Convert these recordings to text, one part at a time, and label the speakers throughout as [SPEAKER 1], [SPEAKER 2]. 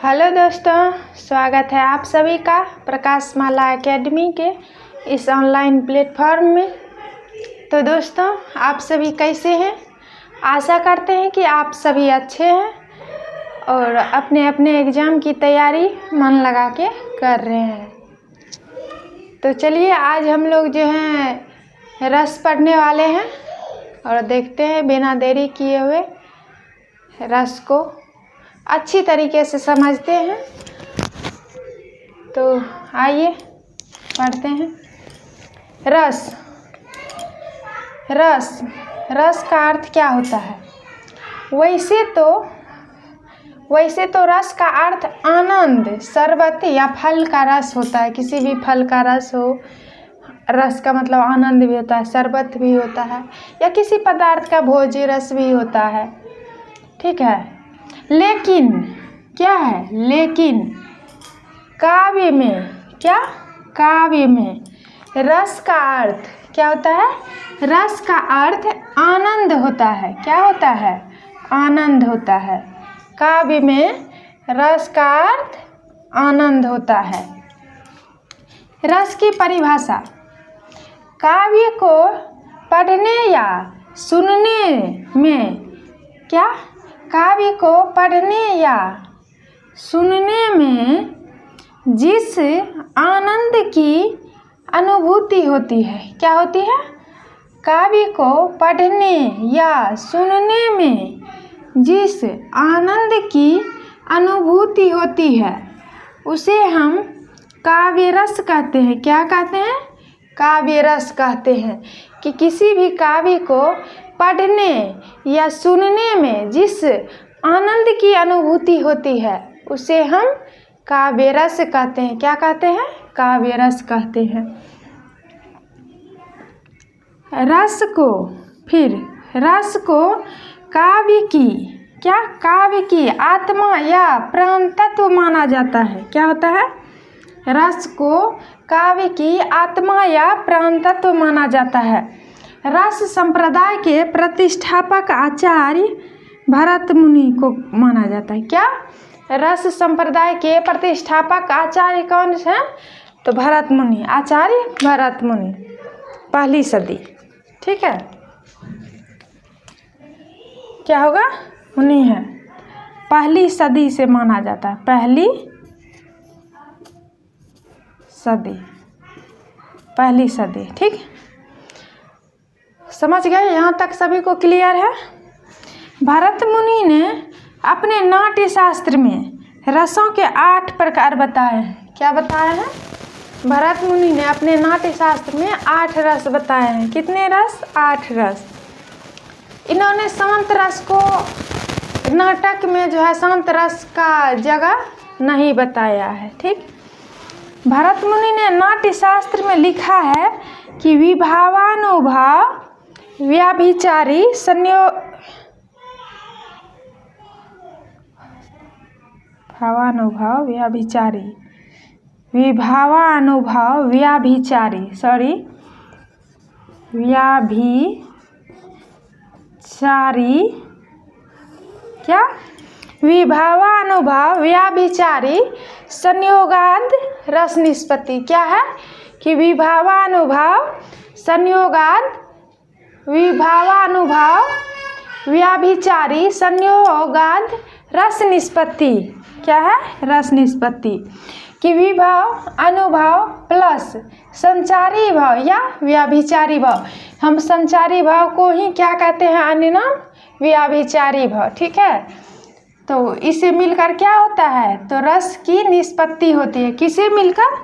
[SPEAKER 1] Hello दोस्तों, स्वागत है आप सभी का प्रकाश माला एकेडमी के इस ऑनलाइन प्लेटफॉर्म में। तो दोस्तों, आप सभी कैसे हैं? आशा करते हैं कि आप सभी अच्छे हैं और अपने अपने एग्ज़ाम की तैयारी मन लगा के कर रहे हैं। तो चलिए, आज हम लोग जो हैं रस पढ़ने वाले हैं और देखते हैं बिना देरी किए हुए रस को अच्छी तरीके से समझते हैं। तो आइए पढ़ते हैं। रस रस रस का अर्थ क्या होता है? वैसे तो रस का अर्थ आनंद, शरबत या फल का रस होता है। किसी भी फल का रस हो, रस का मतलब आनंद भी होता है, शरबत भी होता है, या किसी पदार्थ का भोज्य रस भी होता है। ठीक है। लेकिन क्या है? लेकिन काव्य में रस का अर्थ क्या होता है? रस का अर्थ आनंद होता है। क्या होता है? आनंद होता है। काव्य में रस का अर्थ आनंद होता है। रस की परिभाषा: काव्य को पढ़ने या सुनने में काव्य को पढ़ने या सुनने में जिस आनंद की अनुभूति होती है, क्या होती है? काव्य को पढ़ने या सुनने में जिस आनंद की अनुभूति होती है उसे हम काव्य रस कहते हैं। क्या कहते हैं? काव्य रस कहते हैं। कि किसी भी काव्य को पढ़ने या सुनने में जिस आनंद की अनुभूति होती है उसे हम काव्य रस कहते हैं। क्या कहते हैं? काव्य रस कहते हैं। रस को काव्य की आत्मा या प्राण तत्व माना जाता है। क्या होता है? रस को काव्य की आत्मा या प्राण तत्व माना जाता है। रस संप्रदाय के प्रतिष्ठापक आचार्य भरत मुनि को माना जाता है। क्या? रस संप्रदाय के प्रतिष्ठापक आचार्य कौन है? तो भरत मुनि, आचार्य भरत मुनि, पहली सदी। ठीक है। क्या होगा? मुनि है, पहली सदी से माना जाता है। पहली सदी। ठीक, समझ गए? यहाँ तक सभी को क्लियर है? भरत मुनि ने अपने नाट्य शास्त्र में रसों के 8 प्रकार बताए हैं। क्या बताए हैं? भरत मुनि ने अपने नाट्य शास्त्र में 8 रस बताए हैं। कितने रस? 8 रस। इन्होंने शांत रस को नाटक में जो है शांत रस का जगह नहीं बताया है। ठीक, भरत मुनि ने नाट्य शास्त्र में लिखा है कि विभावानुभाव व्याभिचारी संयोगाद रस निष्पत्ति। क्या है? कि विभावानुभाव व्याभिचारी संयोगाद रस निष्पत्ति। क्या है? रस निष्पत्ति। कि विभाव अनुभाव प्लस संचारी भाव या व्याभिचारी भाव। हम संचारी भाव को ही क्या कहते हैं? अन्य नाम व्याभिचारी भाव। ठीक है। तो इसे मिलकर क्या होता है? तो रस की निष्पत्ति होती है। किसे मिलकर?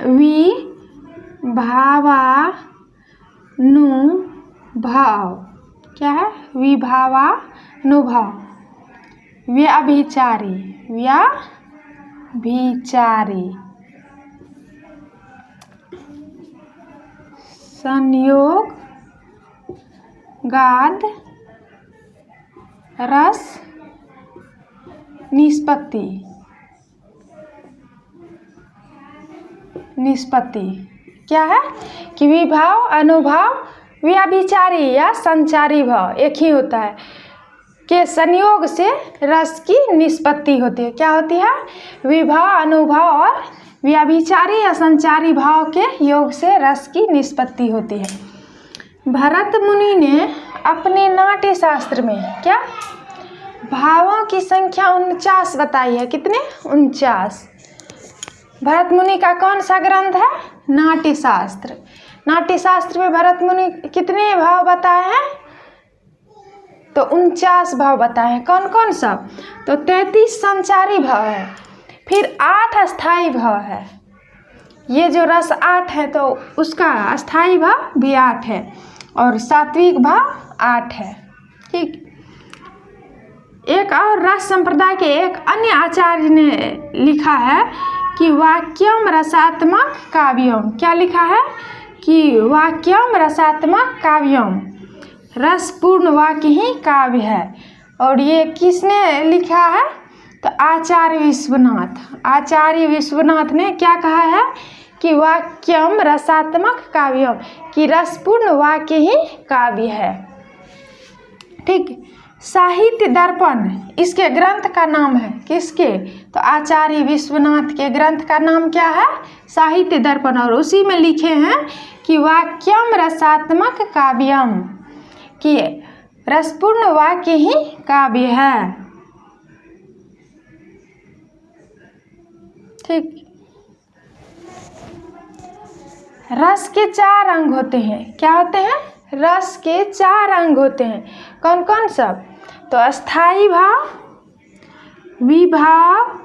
[SPEAKER 1] विभावानुभाव। क्या है? विभावानुभाव व्याभिचारी संयोगाद रस निष्पत्ति। क्या है? कि विभाव अनुभाव व्याभिचारी या संचारी भाव एक ही होता है। के संयोग से रस की निष्पत्ति होती है। क्या होती है? विभाव, अनुभाव और व्याभिचारी या संचारी भाव के योग से रस की निष्पत्ति होती है। भरत मुनि ने अपने नाट्य शास्त्र में क्या भावों की संख्या 49 बताई है। कितने? 49। भरत मुनि का कौन सा ग्रंथ है? नाट्य शास्त्र। नाट्य शास्त्र में भरत मुनि कितने भाव बताए हैं? तो 49 भाव बताए हैं। कौन कौन सा? तो 33 संचारी भाव है, फिर 8 अस्थाई भाव है। ये जो रस 8 है तो उसका अस्थाई भाव भी 8 है और सात्विक भाव 8 है। ठीक। एक और रस संप्रदाय के एक अन्य आचार्य ने लिखा है कि वाक्यम रसात्मक काव्यम। क्या लिखा है? कि वाक्यम रसात्मक काव्यम, रसपूर्ण वाक्य ही काव्य है। और ये किसने लिखा है? तो आचार्य विश्वनाथ। आचार्य विश्वनाथ ने क्या कहा है कि वाक्यम रसात्मक काव्यम, कि रसपूर्ण वाक्य ही काव्य है। ठीक। साहित्य दर्पण इसके ग्रंथ का नाम है। किसके? तो आचार्य विश्वनाथ के ग्रंथ का नाम क्या है? साहित्य दर्पण। और उसी में लिखे हैं कि वाक्यम रसात्मक काव्यम, कि रसपूर्ण वाक्य ही काव्य है। ठीक। रस के 4 अंग होते हैं। क्या होते हैं? रस के 4 अंग होते हैं। कौन कौन सब? तो अस्थाई भाव, विभाव,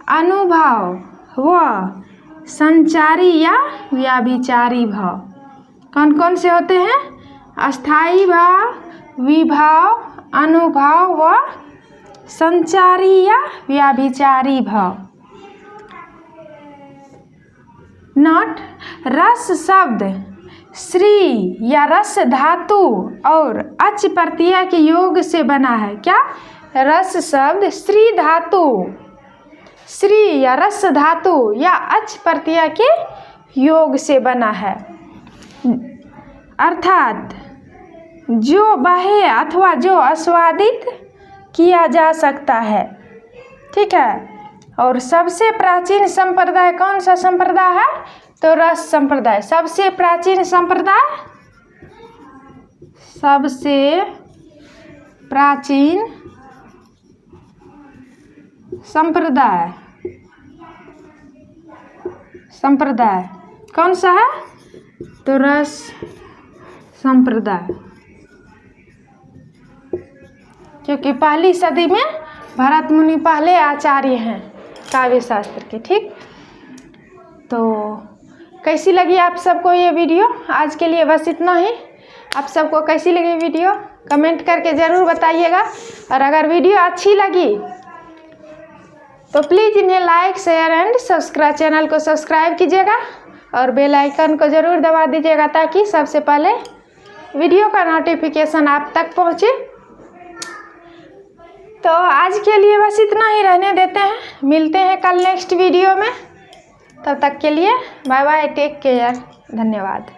[SPEAKER 1] अनुभाव व संचारी या व्याभिचारी भाव। कौन कौन से होते हैं? अस्थाई भाव, विभाव, अनुभाव व संचारी या व्याभिचारी भाव। नोट, रस शब्द श्री या रस धातु और अच प्रत्यय के योग से बना है। क्या? रस शब्द श्री धातु, श्री या रस धातु या अच प्रत्यय के योग से बना है। अर्थात जो बहे अथवा जो आस्वादित किया जा सकता है। ठीक है। और सबसे प्राचीन संप्रदाय कौन सा संप्रदाय है? तो रस संप्रदाय। सबसे प्राचीन संप्रदाय, सबसे प्राचीन संप्रदाय, संप्रदाय कौन सा है? तो रस संप्रदाय। क्योंकि पहली सदी में भरत मुनि पहले आचार्य हैं काव्य शास्त्र के। ठीक। तो कैसी लगी आप सबको ये वीडियो? आज के लिए बस इतना ही। आप सबको कैसी लगी वीडियो कमेंट करके ज़रूर बताइएगा। और अगर वीडियो अच्छी लगी तो प्लीज़ इन्हें like, share and subscribe, channel को सब्सक्राइब कीजिएगा और बेल आइकन को ज़रूर दबा दीजिएगा ताकि सबसे पहले वीडियो का नोटिफिकेशन आप तक पहुँचे। तो आज के लिए बस इतना ही रहने देते हैं। मिलते हैं कल नेक्स्ट वीडियो में। तब तक के लिए बाय बाय, टेक केयर, धन्यवाद।